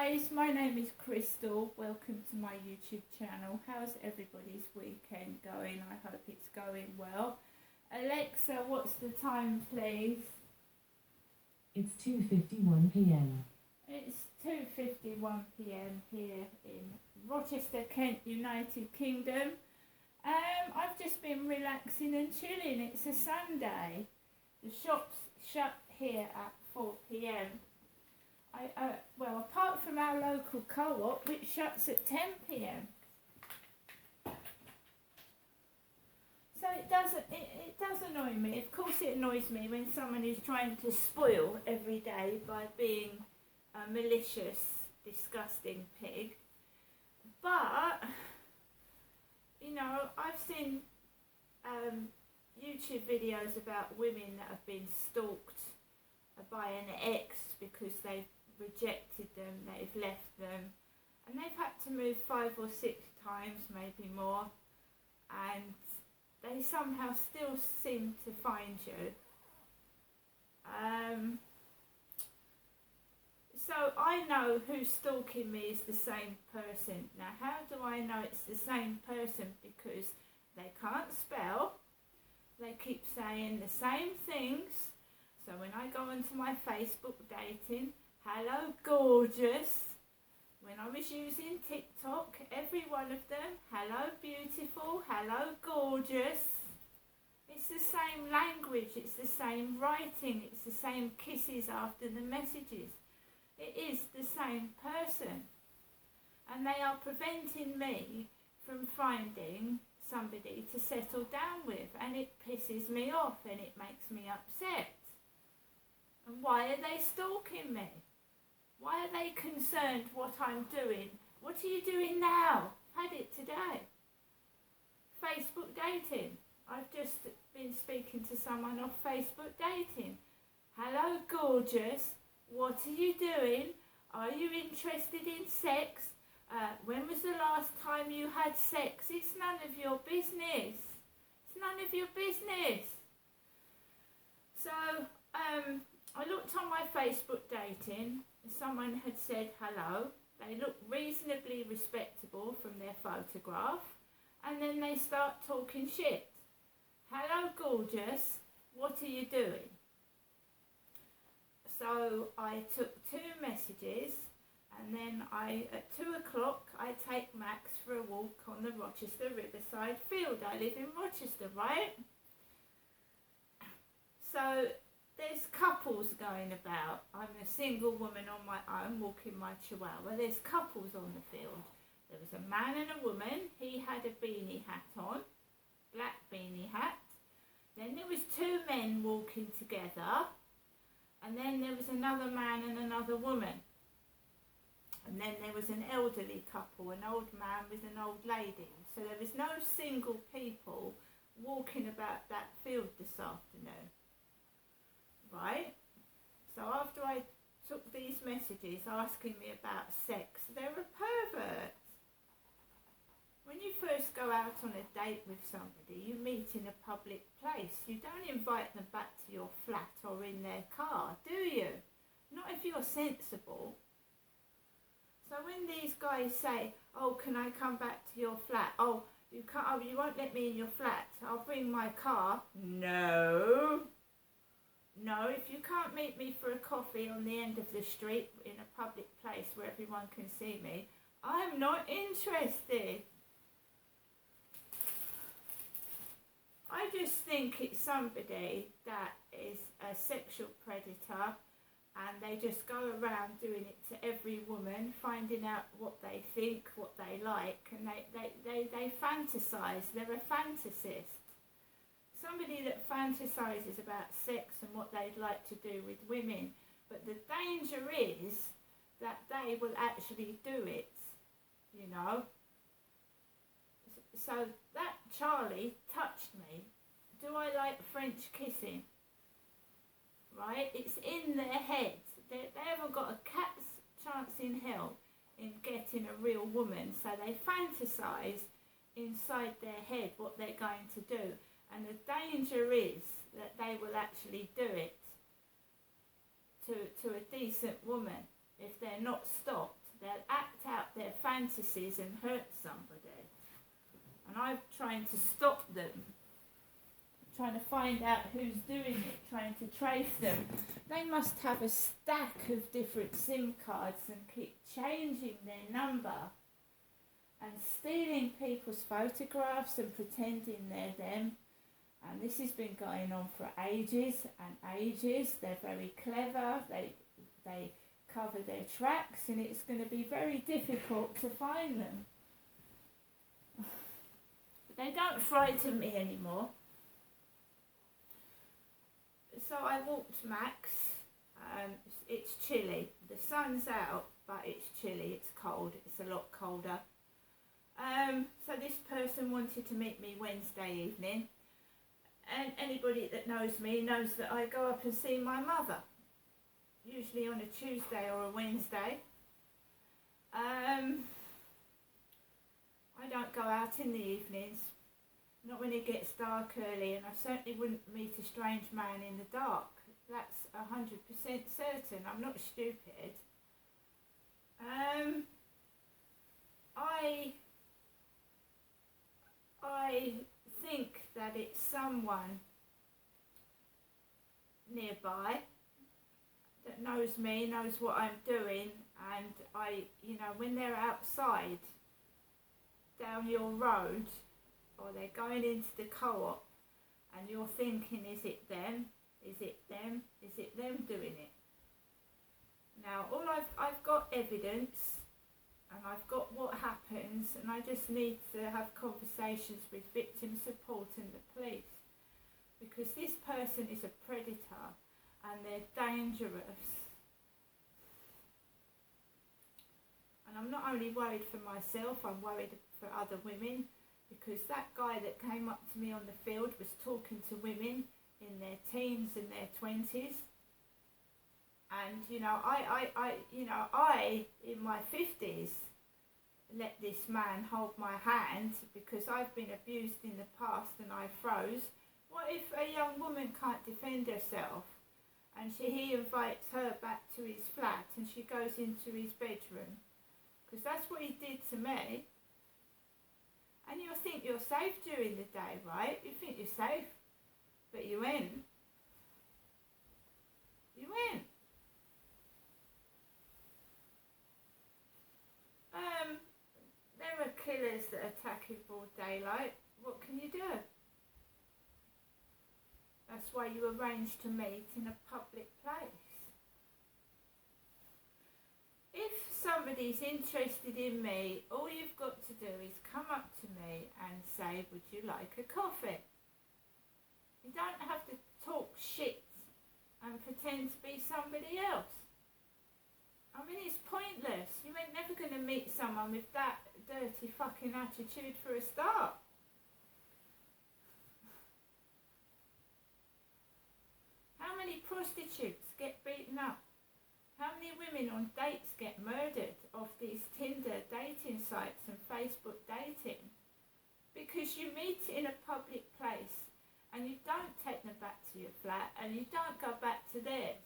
guys, my name is Crystal. Welcome to my YouTube channel. How's everybody's weekend going? I hope it's going well. Alexa, what's the time, please? It's 2:51 p.m. It's 2:51 p.m. here in Rochester, Kent, United Kingdom. I've just been relaxing and chilling. It's a Sunday. The shop's shut here at 4 p.m. Well, apart from our local co-op, which shuts at 10 p.m. So it does annoy me. Of course it annoys me when someone is trying to spoil every day by being a malicious, disgusting pig. But, you know, I've seen YouTube videos about women that have been stalked by an ex because they've rejected them, they've left them, and they've had to move 5 or 6 times, maybe more, and they somehow still seem to find you. So I know who's stalking me is the same person. Now, how do I know it's the same person? Because they can't spell, they keep saying the same things. So when I go onto my Facebook dating, hello gorgeous. When I was using TikTok, every one of them, hello beautiful, hello gorgeous. It's the same language, it's the same writing, it's the same kisses after the messages. It is the same person. And they are preventing me from finding somebody to settle down with, and it pisses me off and it makes me upset. And why are they stalking me? Why are they concerned what I'm doing? What are you doing now? Had it today. Facebook dating. I've just been speaking to someone off Facebook dating. Hello gorgeous, what are you doing? Are you interested in sex? When was the last time you had sex? It's none of your business. It's none of your business. So, I looked on my Facebook dating and someone had said hello. They look reasonably respectable from their photograph, and then they start talking shit. Hello gorgeous, what are you doing? So I took 2 messages, and then at 2 o'clock I take Max for a walk on the Rochester Riverside Field. I live in Rochester, right? So there's couples going about. I'm a single woman on my own walking my chihuahua. There's couples on the field. There was a man and a woman. He had a beanie hat on, black beanie hat. Then there was 2 men walking together. And then there was another man and another woman. And then there was an elderly couple, an old man with an old lady. So there was no single people walking about that field this afternoon. Right? So after I took these messages asking me about sex, they're a pervert. When you first go out on a date with somebody, you meet in a public place. You don't invite them back to your flat or in their car, do you? Not if you're sensible. So when these guys say, oh, can I come back to your flat? Oh, you can't. Oh, you won't let me in your flat. I'll bring my car. No. No, if you can't meet me for a coffee on the end of the street in a public place where everyone can see me, I'm not interested. I just think it's somebody that is a sexual predator, and they just go around doing it to every woman, finding out what they think, what they like, and they fantasize. They're a fantasist. Somebody that fantasizes about sex and what they'd like to do with women. But the danger is that they will actually do it, you know. So that Charlie touched me. Do I like French kissing? Right? It's in their head. They haven't got a cat's chance in hell in getting a real woman. So they fantasize inside their head what they're going to do. And the danger is that they will actually do it to a decent woman if they're not stopped. they'll act out their fantasies and hurt somebody. And I'm trying to stop them, trying to find out who's doing it, trying to trace them. They must have a stack of different SIM cards and keep changing their number and stealing people's photographs and pretending they're them. And this has been going on for ages and ages. They're very clever. They cover their tracks, and it's going to be very difficult to find them. But they don't frighten me anymore. So I walked Max. It's chilly. The sun's out, but it's chilly. It's cold. It's a lot colder. So this person wanted to meet me Wednesday evening. And anybody that knows me knows that I go up and see my mother, usually on a Tuesday or a Wednesday. I don't go out in the evenings, not when it gets dark early, and I certainly wouldn't meet a strange man in the dark. That's 100% certain. I'm not stupid. I think that it's someone nearby that knows me, knows what I'm doing, and when they're outside down your road, or they're going into the co-op, and you're thinking, is it them? Is it them? Is it them doing it? Now, I've got evidence, and I've got what happens, and I just need to have conversations with victim support and the police, because this person is a predator and they're dangerous. And I'm not only worried for myself, I'm worried for other women, because that guy that came up to me on the field was talking to women in their teens and their 20s. And, I, in my 50s, let this man hold my hand because I've been abused in the past and I froze. What if a young woman can't defend herself and he invites her back to his flat and she goes into his bedroom? Because that's what he did to me. And you'll think you're safe during the day, right? You think you're safe, but you ain't. You ain't. There are killers that attack in broad daylight. What can you do? That's why you arrange to meet in a public place. If somebody's interested in me, all you've got to do is come up to me and say, would you like a coffee? You don't have to talk shit and pretend to be somebody else. I mean, it's pointless. You ain't never going to meet someone with that dirty fucking attitude for a start. How many prostitutes get beaten up? How many women on dates get murdered off these Tinder dating sites and Facebook dating? Because you meet in a public place and you don't take them back to your flat and you don't go back to theirs.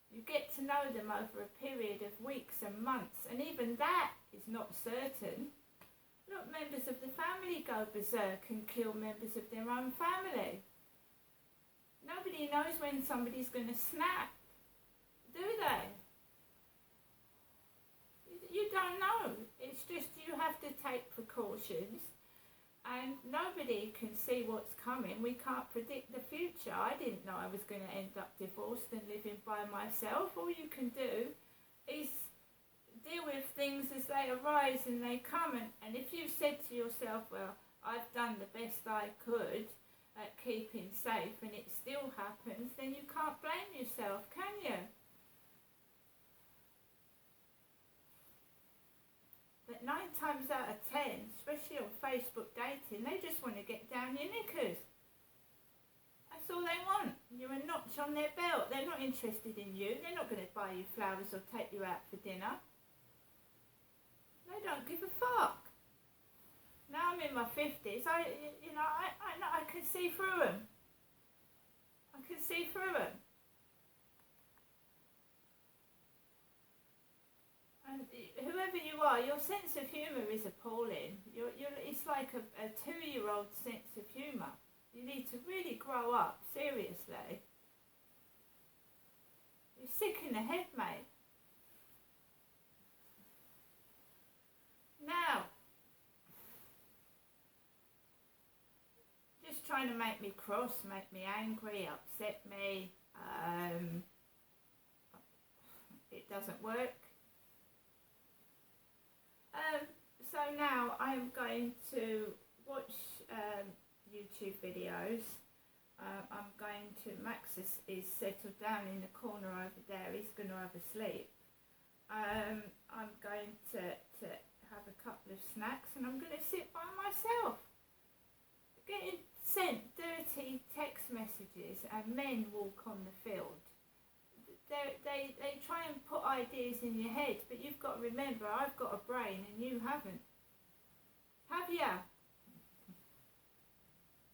You get to know them over a period of weeks and months, and even that is not certain. Look, members of the family go berserk and kill members of their own family. Nobody knows when somebody's going to snap, do they? You don't know. It's just you have to take precautions. And nobody can see what's coming. We can't predict the future. I didn't know I was going to end up divorced and living by myself. All you can do is deal with things as they arise and they come. And if you said to yourself, well, I've done the best I could at keeping safe and it still happens, then you can't blame yourself, can you? But 9 times out of 10, especially on Facebook dating, they just want to get down your knickers. That's all they want. You're a notch on their belt. They're not interested in you. They're not going to buy you flowers or take you out for dinner. They don't give a fuck. Now I'm in my 50s. I can see through them. I can see through them. And are, your sense of humour is appalling. It's like a 2-year-old sense of humour. You need to really grow up, seriously. You're sick in the head, mate. Now, just trying to make me cross, make me angry, upset me. It doesn't work. So now I'm going to watch YouTube videos. I'm going to, Max is settled down in the corner over there. He's going to have a sleep. I'm going to have a couple of snacks and I'm going to sit by myself. Getting sent dirty text messages and men walk on the field. They try and put ideas in your head, but you've got to remember, I've got a brain and you haven't. Have ya?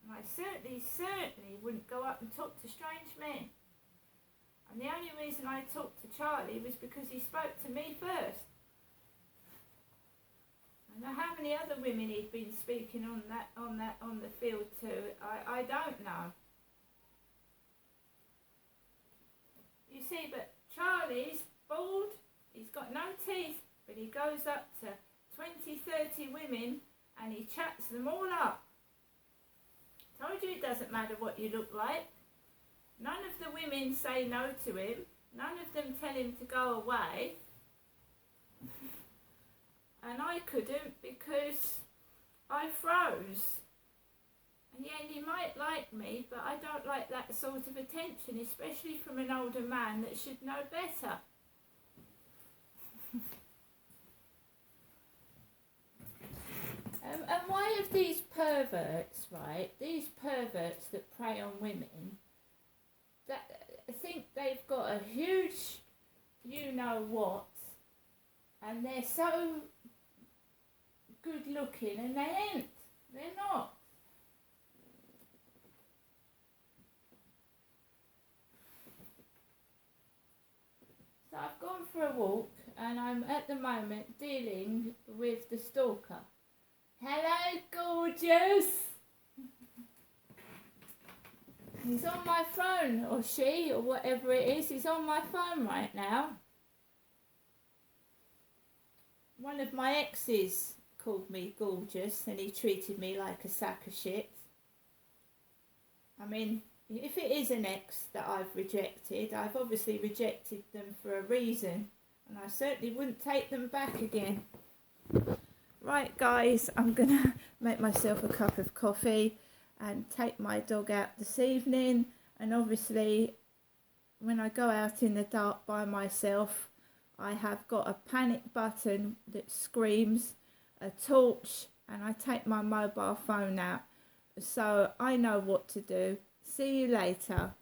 And I certainly wouldn't go up and talk to strange men. And the only reason I talked to Charlie was because he spoke to me first. I know how many other women he'd been speaking on the field to. I don't know. You see, but Charlie's bald, he's got no teeth, but he goes up to 20, 30 women and he chats them all up. Told you it doesn't matter what you look like. None of the women say no to him. None of them tell him to go away. And I couldn't because I froze. And yeah, he might like me, but I don't like that sort of attention, especially from an older man that should know better. And why have these perverts, right, these perverts that prey on women, that I think they've got a huge you-know-what, and they're so good looking, and they ain't. They're not. So I've gone for a walk, and I'm at the moment dealing with the stalker. Hello, gorgeous. He's on my phone, or she, or whatever it is. He's on my phone right now. One of my exes called me gorgeous, and he treated me like a sack of shit. I mean, if it is an ex that I've rejected, I've obviously rejected them for a reason, and I certainly wouldn't take them back again. Right, guys, I'm going to make myself a cup of coffee and take my dog out this evening. And obviously, when I go out in the dark by myself, I have got a panic button that screams, a torch, and I take my mobile phone out. So I know what to do. See you later.